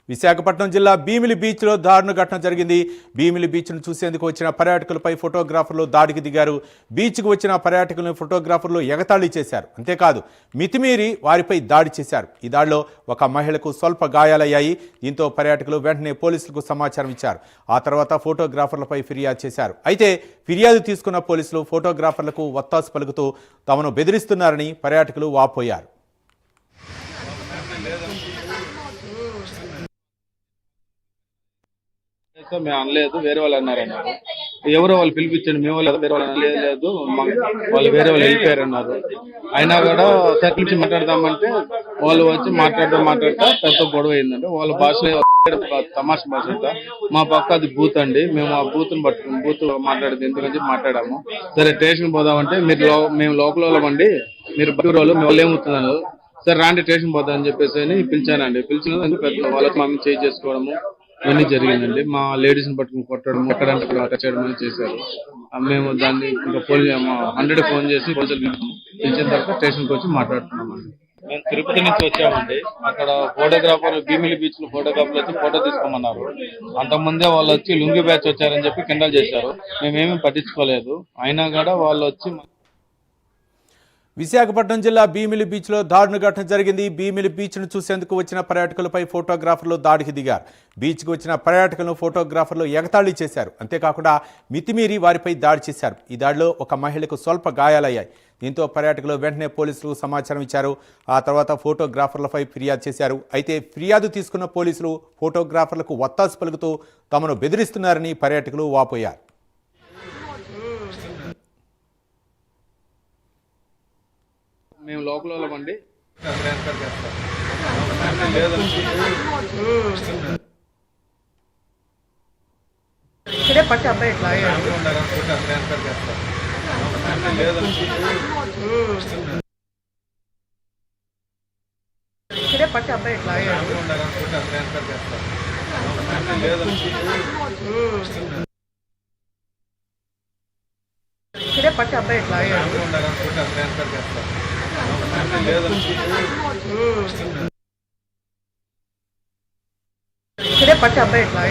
విశాఖపట్నం జిల్లా భీమిలి బీచ్లో దారుణ ఘటన జరిగింది. భీమిలి బీచ్ను చూసేందుకు వచ్చిన పర్యాటకులపై ఫోటోగ్రాఫర్లు దాడికి దిగారు. బీచ్కు వచ్చిన పర్యాటకులను ఫోటోగ్రాఫర్లు ఎగతాళి చేశారు. అంతేకాదు మితిమీరి వారిపై దాడి చేశారు. ఈ దాడిలో ఒక మహిళకు స్వల్ప గాయాలయ్యాయి. దీంతో పర్యాటకులు వెంటనే పోలీసులకు సమాచారం ఇచ్చారు. ఆ తర్వాత ఫోటోగ్రాఫర్లపై ఫిర్యాదు చేశారు. అయితే ఫిర్యాదు తీసుకున్న పోలీసులు ఫోటోగ్రాఫర్లకు వత్తాసు పలుకుతూ తమను బెదిరిస్తున్నారని పర్యాటకులు వాపోయారు. మేము అనలేదు, వేరే వాళ్ళు అన్నారు. ఎవరో వాళ్ళు పిలిపించండి, మేము వేరే వాళ్ళు అనలేదు, వాళ్ళు వేరే వాళ్ళు వెళ్ళిపోయారు అన్నారు. అయినా కూడా పిలిచి మాట్లాడదామంటే వాళ్ళు వచ్చి మాట్లాడతా పెద్ద గొడవ అయిందండి. వాళ్ళ భాష తమాష భాష అంట. మా పక్క అది బూత్ అండి. మేము ఆ బూత్ని పట్టుకుని బూత్ మాట్లాడేది ఎందుకని మాట్లాడాము. సరే స్టేషన్ పోదామంటే మేము లోకల్ వాళ్ళమండి, మీరు బయట వాళ్ళు మేము ఏమవుతున్నాను, సరే రాండి స్టేషన్ పోదామని చెప్పేసి పిలిచానండి. పిలిచిన పెద్ద వాళ్ళకి మేము చేంజ్ చేసుకోవడము ఇవన్నీ జరిగిందండి. మా లేడీస్ ని పట్టుకుని కొట్టడం, ఎక్కడంటే అక్కడ చేయడం అని చేశారు. మేము దాన్ని ఇంకా 100 ఫోన్ చేసి పోలీసులు పిలిచిన తర్వాత స్టేషన్కి వచ్చి మాట్లాడుతున్నామండి. మేము తిరుపతి నుంచి వచ్చామండి. అక్కడ ఫోటోగ్రాఫర్ భీమిలి బీచ్ లో ఫోటోగ్రాఫర్లు వచ్చి ఫోటో తీసుకోమన్నారు. అంతకుముందే వాళ్ళు వచ్చి లుంగి బ్యాచ్ వచ్చారని చెప్పి కిండల్ చేశారు. మేమేమీ పట్టించుకోలేదు. అయినా కూడా వాళ్ళు వచ్చి విశాఖపట్నం జిల్లా భీమిలి బీచ్లో దారుణ ఘటన జరిగింది. భీమిలి బీచ్ను చూసేందుకు వచ్చిన పర్యాటకులపై ఫోటోగ్రాఫర్లు దాడికి దిగారు. బీచ్కు వచ్చిన పర్యాటకులను ఫోటోగ్రాఫర్లు ఎగతాళి చేశారు. అంతేకాకుండా మితిమీరి వారిపై దాడి చేశారు. ఈ దాడిలో ఒక మహిళకు స్వల్ప గాయాలయ్యాయి. దీంతో పర్యాటకులు వెంటనే పోలీసులకు సమాచారం ఇచ్చారు. ఆ తర్వాత ఫోటోగ్రాఫర్లపై ఫిర్యాదు చేశారు. అయితే ఫిర్యాదు తీసుకున్న పోలీసులు ఫోటోగ్రాఫర్లకు వత్తాసు పలుకుతూ తమను బెదిరిస్తున్నారని పర్యాటకులు వాపోయారు. మేము లోకల్ వాళ్ళమండి. ఇక్కడే పట్టి అబ్బాయి ఇట్లా ఇక్కడే పట్టి అబ్బాయి ఇట్లా ఇక్కడే పట్టి అబ్బాయి ఇట్లా ఇక్కడే పట్టి అబ్బాయి ఇట్లా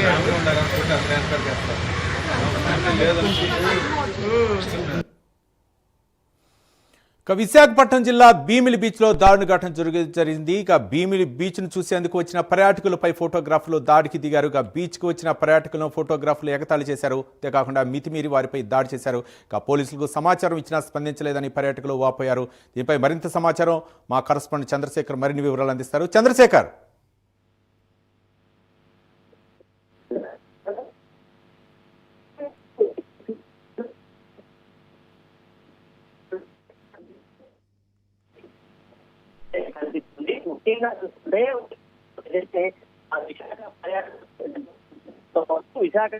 విశాఖపట్నం జిల్లా భీమిలి బీచ్లో దారుణ ఘటన జరిగింది. ఇక భీమిలి బీచ్ను చూసేందుకు వచ్చిన పర్యాటకులపై ఫోటోగ్రాఫర్లు దాడికి దిగారు. ఇక బీచ్కు వచ్చిన పర్యాటకులను ఫోటోగ్రాఫర్లు ఎగతాళి చేశారు. అంతేకాకుండా మితిమీరి వారిపై దాడి చేశారు. ఇక పోలీసులకు సమాచారం ఇచ్చినా స్పందించలేదని పర్యాటకులు వాపోయారు. దీనిపై మరింత సమాచారం మా కరస్పాండెంట్ చంద్రశేఖర్ మరిన్ని వివరాలు అందిస్తారు. చంద్రశేఖర్, ముఖ్యంగా చూస్తుంటే విశాఖ పర్యాటక విశాఖ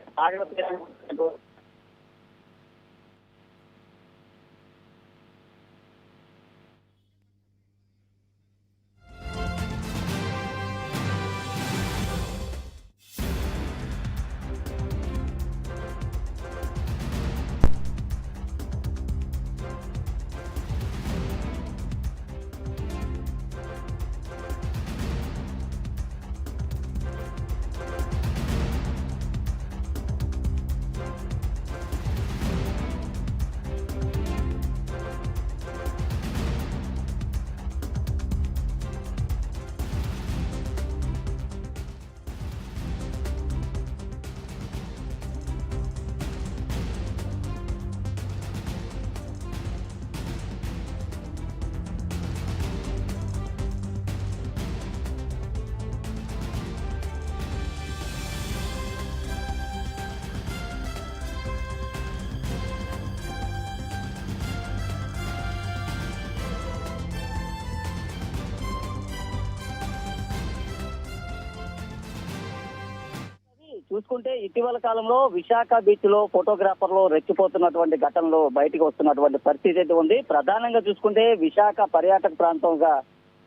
చూసుకుంటే ఇటీవల కాలంలో విశాఖ బీచ్ లో ఫోటోగ్రాఫర్లు రెచ్చిపోతున్నటువంటి ఘటనలు బయటకు వస్తున్నటువంటి పరిస్థితి అయితే ఉంది. ప్రధానంగా చూసుకుంటే విశాఖ పర్యాటక ప్రాంతంగా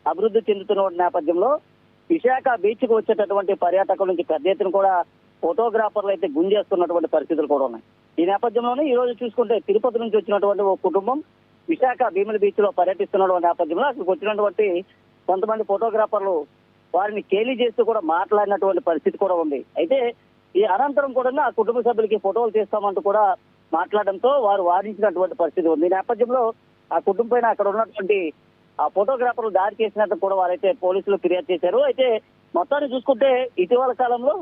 అభివృద్ధి చెందుతున్న నేపథ్యంలో విశాఖ బీచ్ కు వచ్చేటటువంటి పర్యాటకుల నుంచి పెద్ద ఎత్తున కూడా ఫోటోగ్రాఫర్లు అయితే గుంజేస్తున్నటువంటి పరిస్థితులు కూడా ఉన్నాయి. ఈ నేపథ్యంలోనే ఈ రోజు చూసుకుంటే తిరుపతి నుంచి వచ్చినటువంటి ఒక కుటుంబం విశాఖ భీమిలి బీచ్ లో పర్యటిస్తున్న నేపథ్యంలో అక్కడికి వచ్చినటువంటి కొంతమంది ఫోటోగ్రాఫర్లు వారిని కేలీ చేస్తూ కూడా మాట్లాడినటువంటి పరిస్థితి కూడా ఉంది. అయితే ఈ అనంతరం కూడా ఆ కుటుంబ సభ్యులకి ఫోటోలు తీస్తామంటూ కూడా మాట్లాడడంతో వారు వారించినటువంటి పరిస్థితి ఉంది. ఈ నేపథ్యంలో ఆ కుటుంబం పైన అక్కడ ఉన్నటువంటి ఆ ఫోటోగ్రాఫర్లు దాడి చేసినట్టు కూడా వారైతే పోలీసులు ఫిర్యాదు చేశారు. అయితే మొత్తాన్ని చూసుకుంటే ఇటీవల కాలంలో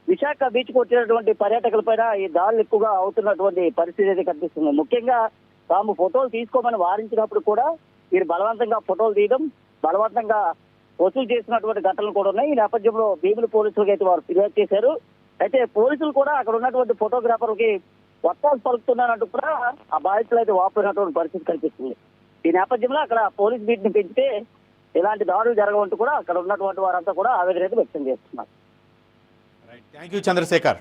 విశాఖ బీచ్ కు వచ్చినటువంటి పర్యాటకుల పైన ఈ దాడులు ఎక్కువగా అవుతున్నటువంటి పరిస్థితి అయితే కనిపిస్తుంది. ముఖ్యంగా తాము ఫోటోలు తీసుకోమని వారించినప్పుడు కూడా వీరు బలవంతంగా ఫోటోలు తీయడం, బలవంతంగా వసూలు చేసినటువంటి ఘటనలు కూడా ఉన్నాయి. ఈ నేపథ్యంలో భీముల పోలీసులకు అయితే వారు ఫిర్యాదు చేశారు. అయితే పోలీసులు కూడా అక్కడ ఉన్నటువంటి ఫోటోగ్రాఫర్లకి వత్తాలు పలుకుతున్నారంటూ కూడా ఆ బాధితులు అయితే వాపోయినటువంటి పరిస్థితి కనిపిస్తుంది. ఈ నేపథ్యంలో అక్కడ పోలీస్ బీట్ ని పెంచితే ఇలాంటి దాడులు జరగవంటూ కూడా అక్కడ ఉన్నటువంటి వారంతా కూడా ఆవేదన అయితే వ్యక్తం చేస్తున్నారు. Thank you Chandrasekhar.